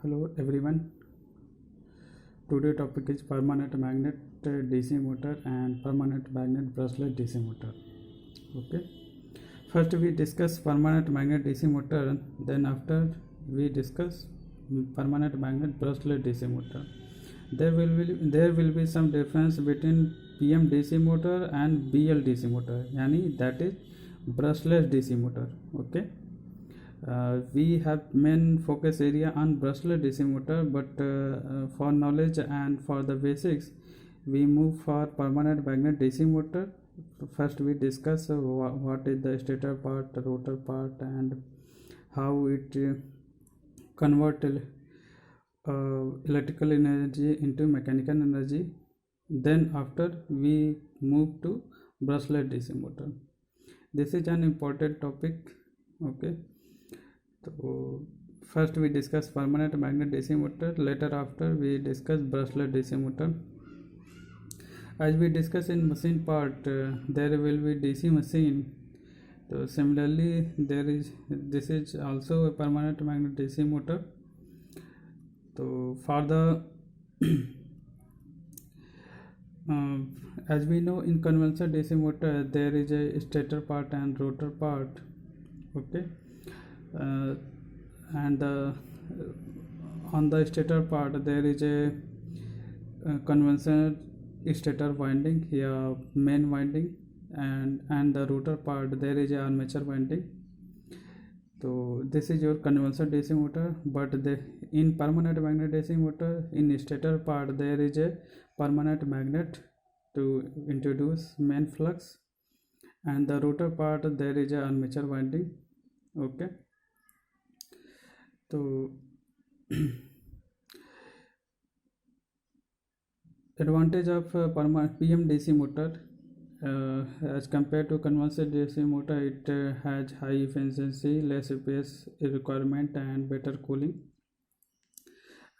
Hello everyone. Today topic is permanent magnet DC motor and permanent magnet brushless DC motor. Okay. First we discuss permanent magnet DC motor. Then after we discuss permanent magnet brushless DC motor. There will be some difference between PM DC motor and BL DC motor. Yani that is brushless DC motor. Okay. We have main focus area on brushless DC motor, but for knowledge and for the basics we move for permanent magnet DC motor. First we discuss what is the stator part, rotor part, and how it convert electrical energy into mechanical energy. Then after we move to brushless DC motor. This is an important topic. Okay. So first we discuss permanent magnet DC motor, later after we discuss brushless DC motor. As we discuss in machine part, there will be DC machine. So similarly this is also a permanent magnet DC motor. So for the as we know, in conventional DC motor there is a stator part and rotor part. Okay. And on the stator part there is a conventional stator winding here, main winding, and the rotor part there is a armature winding. So this is your conventional DC motor, but in permanent magnet DC motor, in stator part there is a permanent magnet to introduce main flux, and the rotor part there is a armature winding. Okay. So advantage of permanent PM DC motor as compared to conventional DC motor, it has high efficiency, less space requirement, and better cooling.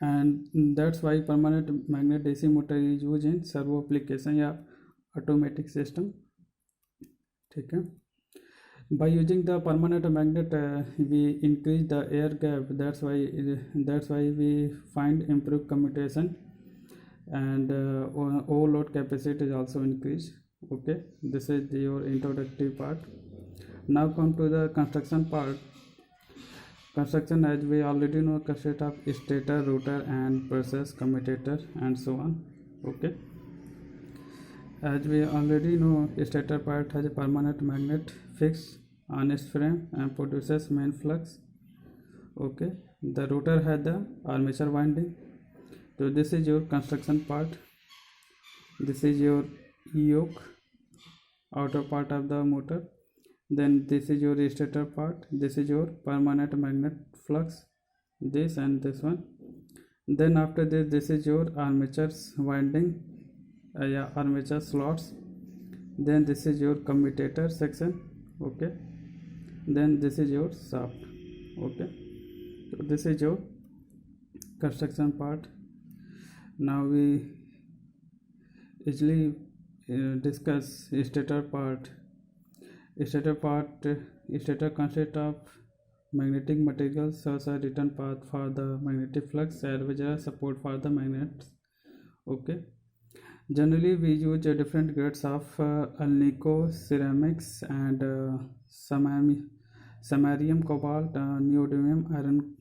And that's why permanent magnet DC motor is used in servo application या automatic system. ठीक है. By using the permanent magnet we increase the air gap. That's why we find improved commutation, and overload capacity is also increased. Okay, this is your introductory part. Now come to the construction part. Construction, as we already know, consists of stator, rotor, and process, commutator, and so on. Okay. As we already know, stator part has a permanent magnet fixed on its frame and produces main flux. Okay. The rotor has the armature winding. So this is your construction part. This is your yoke, outer part of the motor. Then this is your stator part. This is your permanent magnet flux, this and this one. Then after this is your armature winding, armature slots. Then this is your commutator section. Okay. Then this is your shaft. Okay. So this is your construction part. Now we easily discuss stator part. Stator consists of magnetic materials such as return path for the magnetic flux as well as support for the magnets. Okay. Generally we use different grades of alnico, ceramics, and samarium, cobalt, neodymium, iron,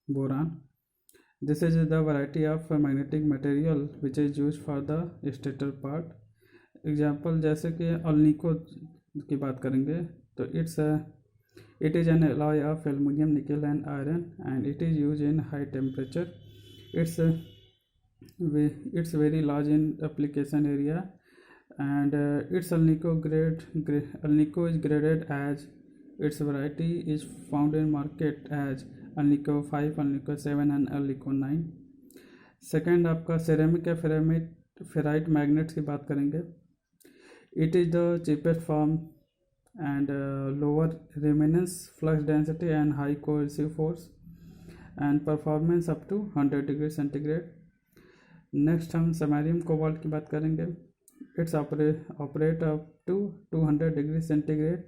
boron. This is the variety of magnetic material which is used for the stator part. Example जैसे कि alnico की बात करेंगे तो it is an alloy of aluminum, nickel, and iron, and it is used in high temperature. It's very large in application area, and its Alnico is graded as its variety is found in market as Alnico 5, Alnico 7, and Alnico 9. Second आपका ceramic या ferrite magnets की बात करेंगे. It is the cheapest form and lower remanence, flux density, and high coercive force, and performance up to 100 degree centigrade. Next हम samarium cobalt की बात करेंगे. It's operate up to 200 degree centigrade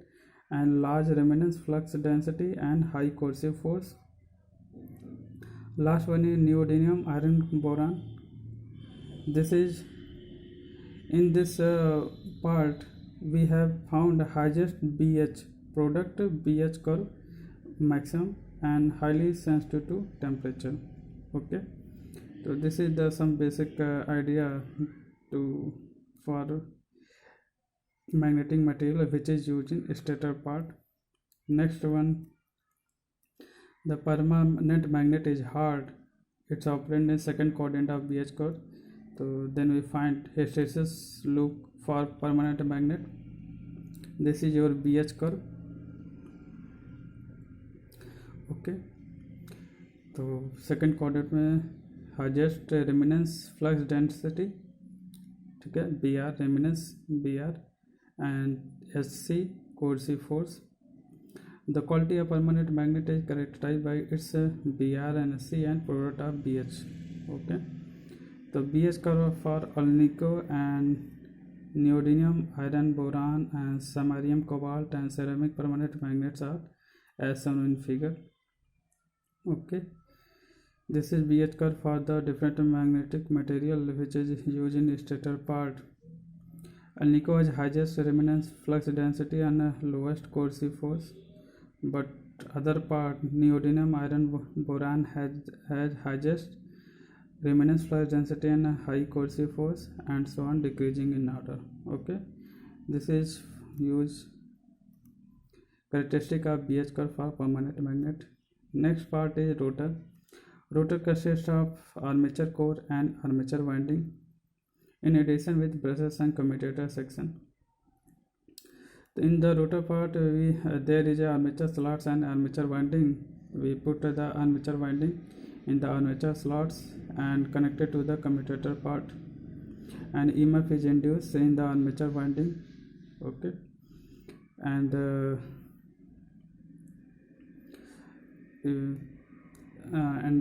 and large remanence flux density and high coercive force. Last one is neodymium iron boron. This is in this part we have found highest BH product, BH curve maximum, and highly sensitive to temperature. Okay, so this is the some basic idea to for magnetic material which is used in stator part. Next one, the permanent magnet is hard. It's operated in second quadrant of BH curve. So then we find hysteresis loop for permanent magnet. This is your BH curve. Okay, तो second quadrant में highest remanence flux density, ठीक है, B R remanence B R and S C coercive force. The quality of permanent magnet is characterize by its B R and S C and product of B H. Okay, तो B H curve for alnico and neodymium iron boron and samarium cobalt and ceramic permanent magnets are as shown in figure. Okay, this is BH curve for the different magnetic material which is used in stator part. Alnico has highest remanence flux density and lowest coercive force, but other part neodymium iron boron has highest remanence flux density and high coercive force, and so on, decreasing in order. Okay, this is used characteristic of BH curve for permanent magnet. Next part is rotor. Rotor consists of armature core and armature winding, in addition with brushes and commutator section. In the rotor part, there is a armature slots and armature winding. We put the armature winding in the armature slots and connected to the commutator part, and EMF is induced in the armature winding. Okay, and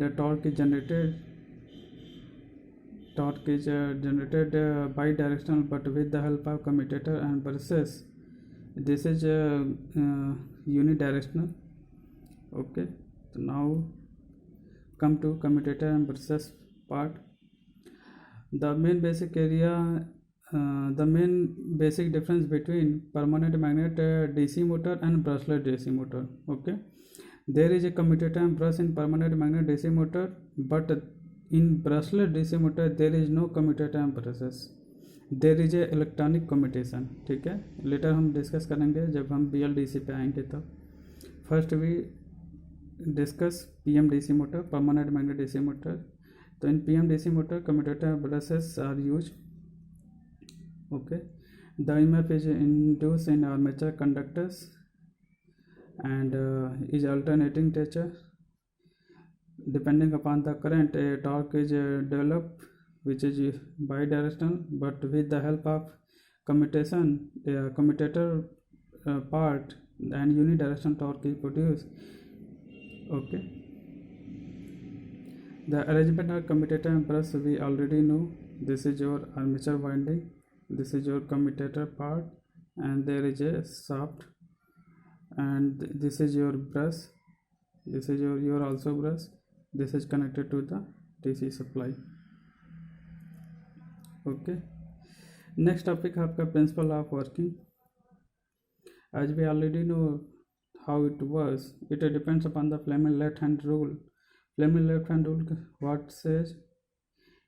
the torque is generated bidirectional but with the help of commutator and brushes. This is unidirectional. Okay, so now come to commutator and brushes part. The main basic difference between permanent magnet DC motor and brushless DC motor. Okay, there is a commutator and brush in permanent magnet DC motor, but in brushless DC motor there is no commutator and brushes. There is a electronic commutation. ठीक है, letter हम discuss करेंगे जब हम BLDC पे आएंगे. तब first we discuss PMDC motor, permanent magnet DC motor. तो इन PMDC motor commutator brushes are used. Okay, the EMF is induced in armature conductors and is alternating nature. Depending upon the current, a torque is developed which is bidirectional, but with the help of commutation, commutator part, and unidirectional torque is produced. Okay, the arrangement of commutator and brush we already know. This is your armature winding, this is your commutator part, and there is a shaft, and this is your brush, this is your also brush. This is connected to the DC supply. Okay, next topic है आपका principle of working. As we already know how it works, it depends upon the Fleming left hand rule. Fleming left hand rule what says?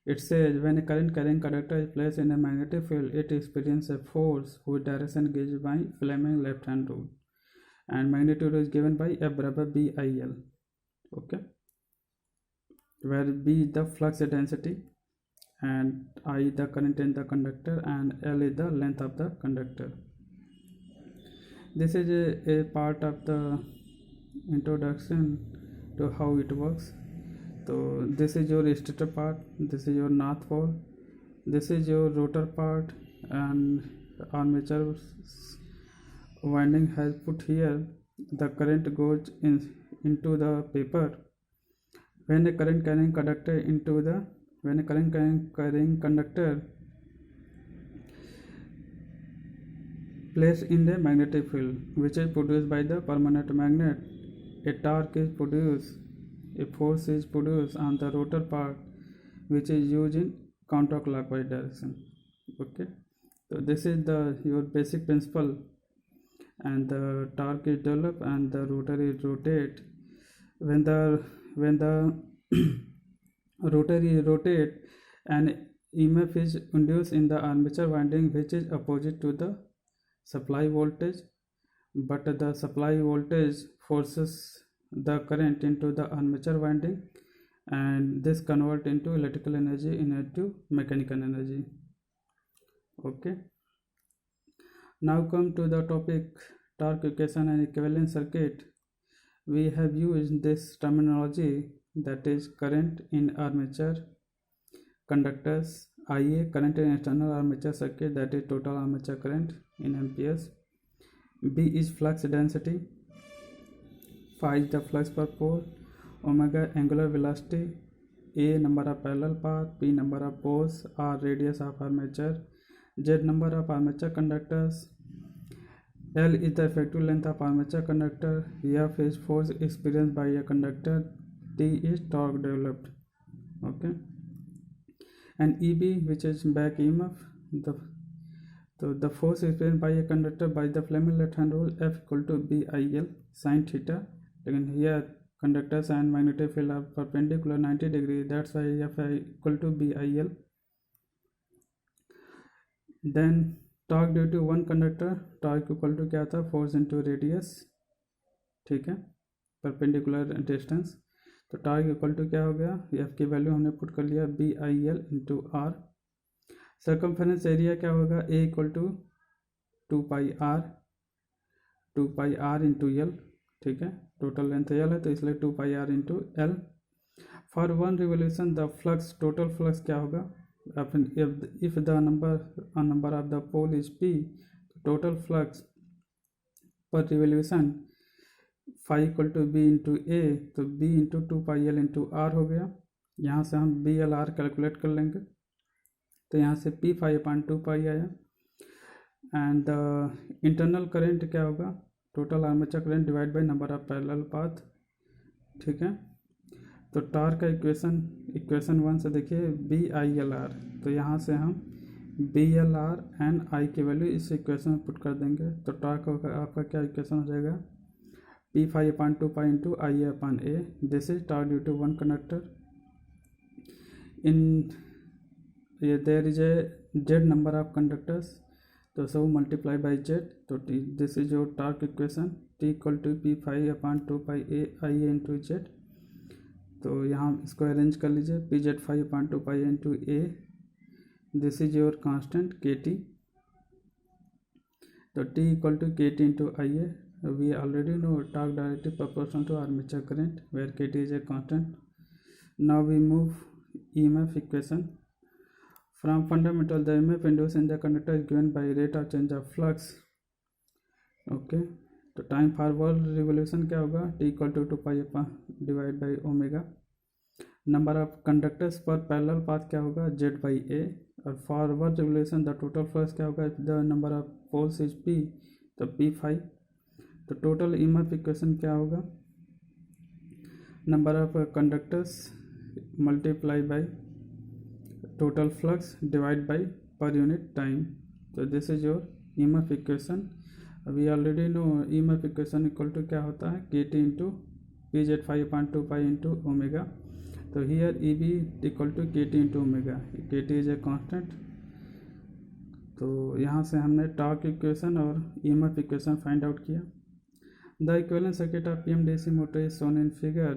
It says when a current carrying conductor is placed in a magnetic field, it experiences a force whose direction given by Fleming left hand rule, and magnitude is given by F बराबर BIL. Okay, where B is the flux density and I the current in the conductor and L is the length of the conductor. This is a part of the introduction to how it works. So this is your stator part, this is your north pole, this is your rotor part, and armature winding has put here. The current goes into the paper. When a current carrying conductor placed in the magnetic field which is produced by the permanent magnet, a torque is produced a force is produced on the rotor part which is used in counterclockwise direction. Okay, so this is the your basic principle, and the torque is developed and the rotor is rotate. When the rotor is rotate, and EMF is induced in the armature winding which is opposite to the supply voltage, but the supply voltage forces the current into the armature winding, and this convert into electrical energy into mechanical energy. Okay, now come to the topic torque equation and equivalent circuit. We have used this terminology, that is current in armature conductors, IA current in external armature circuit, that is total armature current in amperes. B is flux density, phi is the flux per pole, omega angular velocity, A number of parallel path, P number of poles, R radius of armature, Z number of armature conductors, L is the effective length of armature conductor, F is force experienced by a conductor, T is torque developed. Okay, and EB, which is back EMF, the force experienced by a conductor by the Fleming left hand rule, F equal to BIL sin theta. Again here conductors and magnetic field are perpendicular 90 degree, that's why F equal to BIL. Then torque due to one conductor, torque equal to क्या था, force into radius. ठीक है, perpendicular distance. तो torque equal to क्या हो गया, F की value हमने पुट कर लिया BIL into R. Circumference area क्या होगा, A equal to 2πr into L. ठीक है, टोटल लेंथ एल है तो इसलिए 2πr into L. For one revolution the flux, total flux क्या होगा, if the number of the pole is P, total flux per revolution phi equal to B into A, तो B into 2πL into R हो गया. यहाँ से हम BLR calculate कर लेंगे, तो यहाँ से P phi upon 2π आया. एंड इंटरनल करंट क्या होगा, total armature current divide by number of parallel path. ठीक है, तो टॉर्क का इक्वेशन 1 से देखिए BILR, तो यहाँ से हम BLR एंड I की वैल्यू इस इक्वेशन में पुट कर देंगे. तो टॉर्क आपका क्या इक्वेशन हो जाएगा, P phi upon 2π into IA upon A. This is torque due to one conductor. In there is a Z number of conductors, तो सब मल्टीप्लाई बाई Z. तो this is your torque equation, T equal to P phi upon 2π IA into Z. तो यहाँ इसको arrange कर लीजिए, PZ phi upon 2π into A. This is your constant KT. तो T equal to KT into IA. We already know torque directly proportional to armature current where KT is a constant. Now we move EMF equation. From fundamental, the EMF induced in the conductor is given by rate of change of flux. Okay, तो time forward revolution क्या होगा, T equal to 2π divide by omega. Number of conductors per parallel path क्या होगा, Z by A. और forward revolution the total flux क्या होगा, the number of poles is P, तो P phi. तो टोटल EMF इक्वेशन क्या होगा, number of conductors multiply by total flux divide by per unit time. तो this is your EMF equation. We already know EMF equation equal to क्या होता है, KT into PZ phi upon 2π into omega. तो here EB equal to KT into omega, KT is a constant. तो यहाँ से हमने torque equation और EMF equation find out किया. The equivalent circuit of PM DC motor is shown in figure.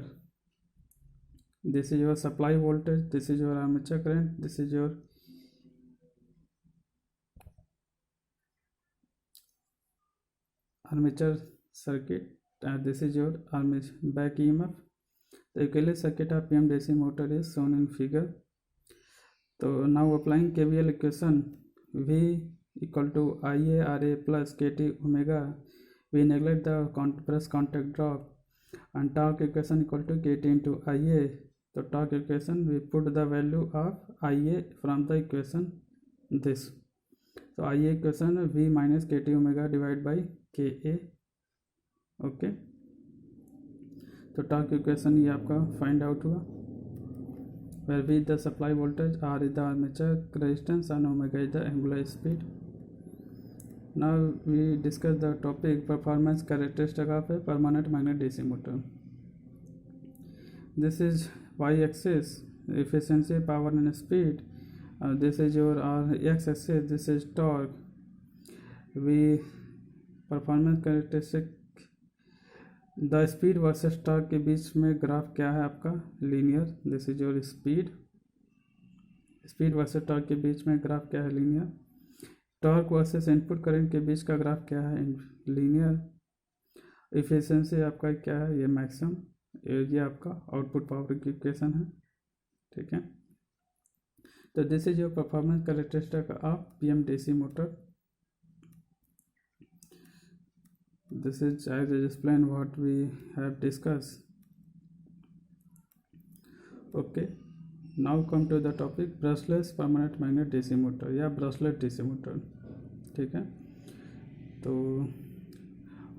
This is your supply voltage, this is your armature current, this is your armature circuit, this is your armature back EMF. The equivalent circuit of PM DC motor is shown in figure. So now applying KVL equation, V equal to IA RA plus KT omega, we neglect the brush contact drop, and torque equation equal to KT into IA. So torque equation we put the value of IA from the equation this. So IA equation V minus KT omega divided by KA. Okay, तो torque equation ये आपका find out हुआ, where V the supply voltage, R is the armature resistance and omega is the angular speed. Now we discuss the topic performance characteristic of a permanent magnet DC motor. This is y-axis, efficiency, power and speed. This is your x-axis, this is torque. We performance characteristic, the speed versus torque के बीच में graph क्या है आपका, linear. This is your speed. Speed versus torque के बीच में graph क्या है, linear. Torque versus input current के बीच का ग्राफ क्या है, लीनियर. इफिशिएंसी आपका क्या है, ये मैक्सिमम. ये आपका आउटपुट पावर की इक्वेशन है. ठीक है. तो this is your performance characteristic of PMDC motor. This is as I explained what we have discussed. Okay, now come to the topic brushless permanent magnet DC motor या brushless DC motor. ठीक है. तो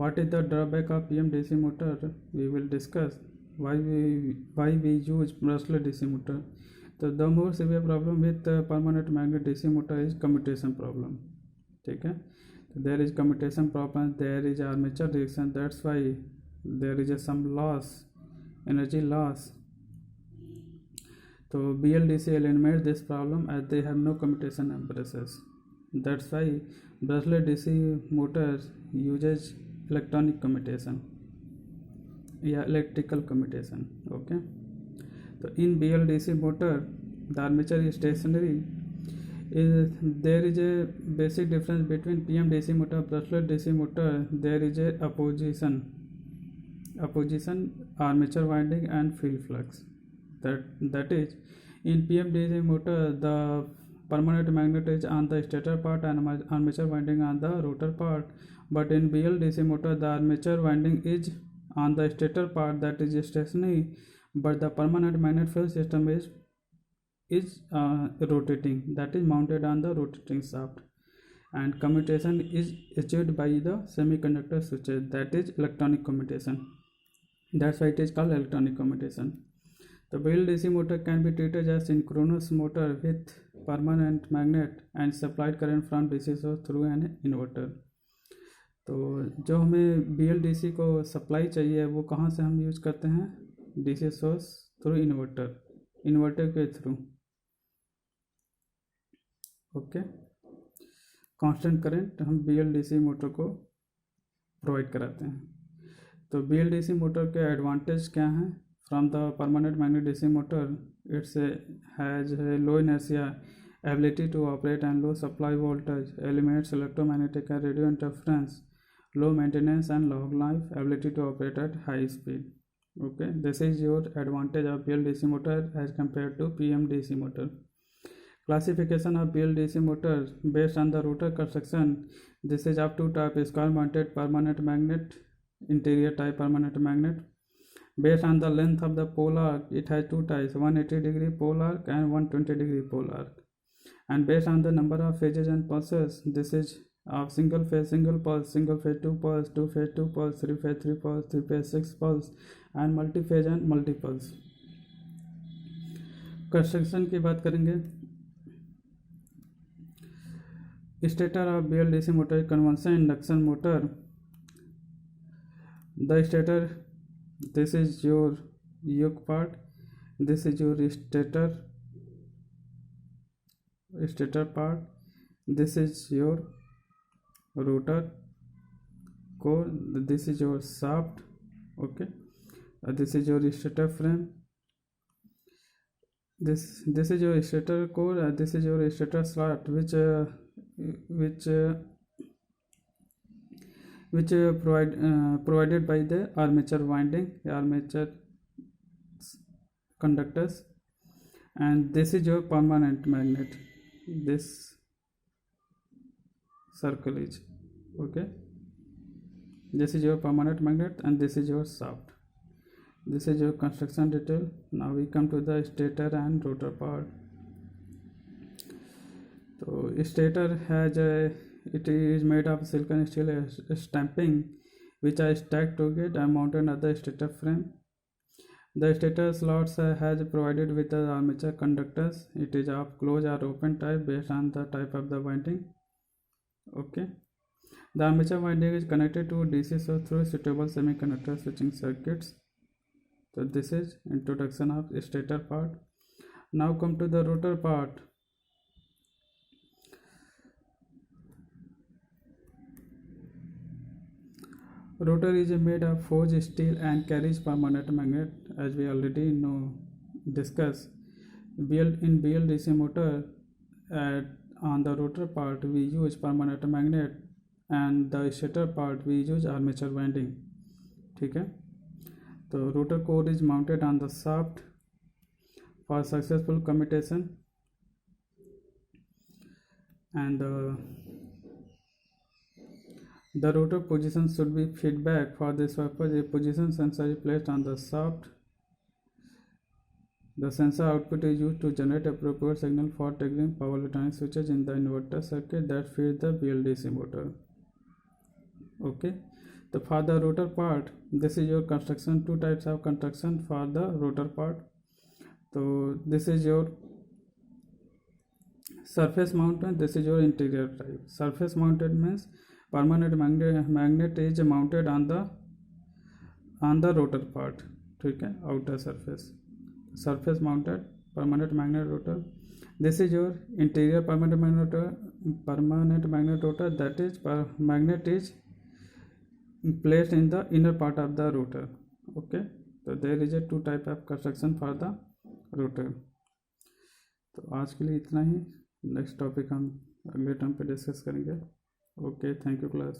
what is the drawback of PM DC motor? We will discuss why we use brushless DC motor. So the more severe problem with permanent magnet DC motor is commutation problem. ठीक है. There is commutation problem, there is armature reaction, that's why there is some loss, energy loss. So BLDC eliminates this problem as they have no commutation embraces. That's why brushless DC motor uses electronic commutation या electrical commutation. Okay. So in BLDC motor the armature is stationary. There is a basic difference between PM DC motor and brushless DC motor. There is a opposition armature winding and field flux. That is, in PM DC motor the permanent magnet is on the stator part and armature winding on the rotor part. But in BL DC motor the armature winding is on the stator part, that is stationary, but the permanent magnet field system is rotating, that is mounted on the rotating shaft, and commutation is achieved by the semiconductor switches, that is electronic commutation. That's why it is called electronic commutation. The BL DC motor can be treated as synchronous motor with permanent magnet and supplied current from DC source through an inverter. तो जो हमें BL DC को supply चाहिए वो कहाँ से हम use करते हैं, DC सोर्स थ्रू इन्वर्टर के थ्रू. ओके. कांस्टेंट करंट हम BLDC मोटर को प्रोवाइड कराते हैं. तो BLDC मोटर के एडवांटेज क्या हैं from the permanent magnet DC motor? It's has low inertia, ability to operate and low supply voltage, eliminates electromagnetic and radio interference, low maintenance and long life, ability to operate at high speed. Okay, this is your advantage of BLDC motor as compared to PMDC motor. Classification of BLDC motor based on the rotor construction. This is up to type: square mounted permanent magnet, interior type permanent magnet. Based on the length of the pole arc, it has two types: 180-degree pole arc and 120-degree pole arc. And based on the number of phases and pulses, this is of single phase single pulse, single phase 2 pulse, 2 phase 2 pulse, 3 phase 3 pulse, 3 phase 6 pulse, and multi-phase and multi-pulse. Construction की बात करेंगे. Stator of BLDC motor, convention induction motor. The stator, this is your yoke part, this is your stator part, this is your rotor core, this is your shaft. Okay. This is your stator frame, this is your stator core, this is your stator slot which provided by the armature winding, armature conductors. And this is your permanent magnet, this circle is okay. This is your permanent magnet and this is your shaft. This is your construction detail. Now we come to the stator and rotor part. So stator has it is made of silicon steel stamping which are stacked together and mounted at the stator frame. The stator slots has provided with the armature conductors. It is of closed or open type based on the type of the winding. Okay. The armature winding is connected to DC source through suitable semiconductor switching circuits. So this is introduction of stator part. Now come to the rotor part. Rotor is made of forged steel and carries permanent magnet, as we already know discuss. In BLDC motor, on the rotor part we use permanent magnet and the stator part we use armature winding. ठीक है, तो rotor core is mounted on the shaft for successful commutation, and the rotor position should be feedback. For this purpose, a position sensor is placed on the shaft. The sensor output is used to generate appropriate signal for triggering power electronic switches in the inverter circuit that feeds the BLDC motor. Okay, so for the rotor part, this is your construction. Two types of construction for the rotor part. So this is your surface mounted, this is your interior type. Surface mounted means permanent magnet is mounted on the rotor part. ठीक है, outer surface mounted permanent magnet rotor. This is your interior permanent magnet rotor, that is magnet is placed in the inner part of the rotor. Okay, so there is a two type of construction for the rotor. तो आज के लिए इतना ही. Next topic हम अगले term पे discuss करेंगे. Okay, thank you class.